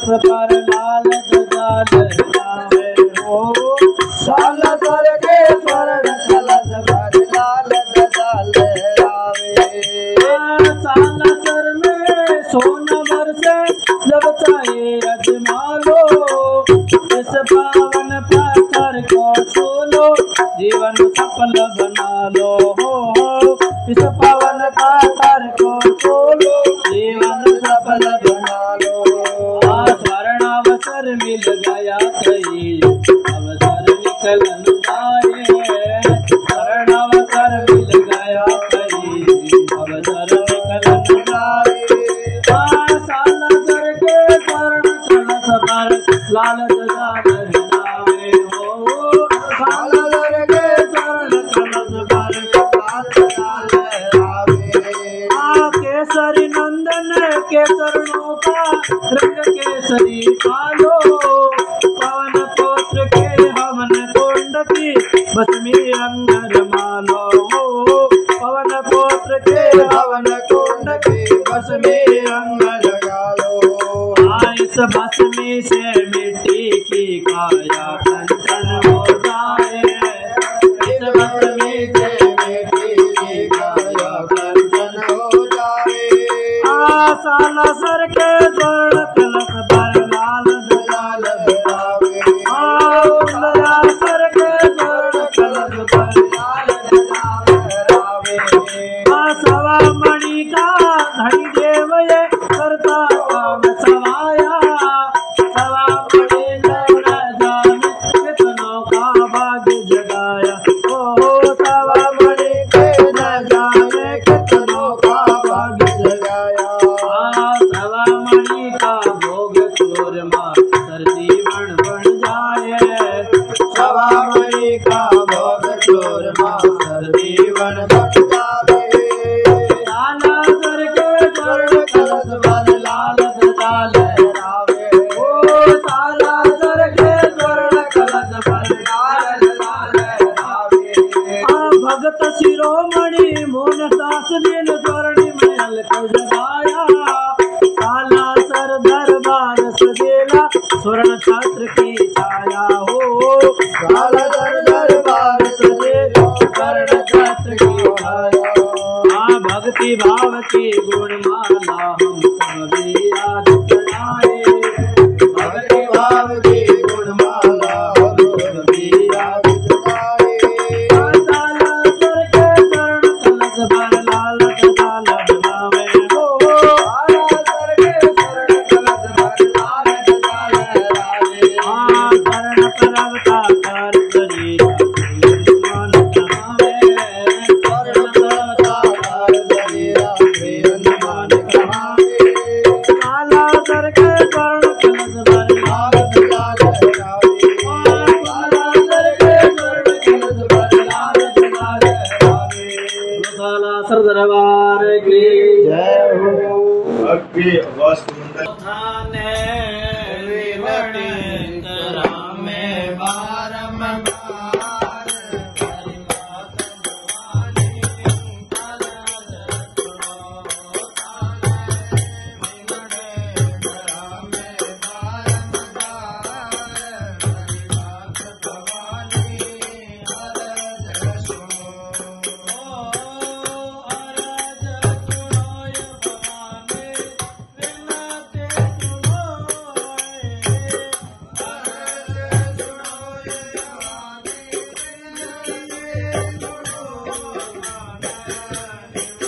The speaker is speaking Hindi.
कलश पर लाल ध्वजा लहरावे हो। सालासर के स्वर्ण कलश पर लाल ध्वजा लहरावे। सालासर में सोनवर से जब चाहे अजमालो, इस पावन पत्थर को छू लो, जीवन सफल बना लो हो। इस पावन पत्थर को छू लो, जीवन सफल बना लो। स्वर्ण अवसर मिल गया कहीं, अवसर निकलन जाए। स्वर्ण अवसर मिल गया कहीं, अवसर निकलन जाए। सालासर के स्वर्ण कलश पर लाल ध्वजा लहरावे हो। सालासर के स्वर्ण कलश पर लाल ध्वजा लहरावे। केसरी नंदन के चरणों का रंग केसरी पालो, पवन पुत्र के हवन कुंड की भस्मी रंग रमालो हो। पवन पुत्र के हवन कुंड की भस्मी रंग लगा लो। इस भस्मी से मिट्टी की काया कंचन हो जाए। इस भस्मी से मिट्टी की काया कंचन हो जाए। सालासर के स्वर्ण कलश पर लाल ध्वजा लहरावे। सालासर के स्वर्ण कलश पर लाल ध्वजा लहरावे। सवा मणि का धनी देव ये करता काम सवाया। सवा मणि न जाने कितनों का भाग्य जगाया। ओ सवा मणि के न जाने कितनों का भाग्य जगाया। सवा मणि का भोग चूरमा सर जीवन बन जाए। सवा मणि का भोग चूरमा सर जीवन बन जाए। सालासर के स्वर्ण कलश पर लाल ध्वजा लहरावे हो। सालासर के स्वर्ण कलश पर लाल ध्वजा लहरावे। भगत शिरोमणि मोहनदास दिन स्वर्णिम अलख जगाया। सालासर दरबार सजेला स्वर्ण छत्र की छाया हो। सालासर दरबार सजेला स्वर्ण छत्र की छाया। भक्ति भाव की गुणमाला हम सभी आज चढ़ाए। भक्ति भाव की गुणमाला हम सभी आज चढ़ाए। सालासर के स्वर्ण कलश पर लाल ध्वजा लहरावे हो। सालासर के स्वर्ण कलश पर लाल ध्वजा लहरावे। स्वर्ण पर अवतार शरीर मान कहावे। स्वर्ण पर अवतार सालासर के स्वर्ण कलश पर लाल ध्वजा लहरावे। सालासर के स्वर्ण कलश पर लाल ध्वजा लहरावे। सालासर दरबार की जय हो। अग्नि अवस्थ मंडल थाने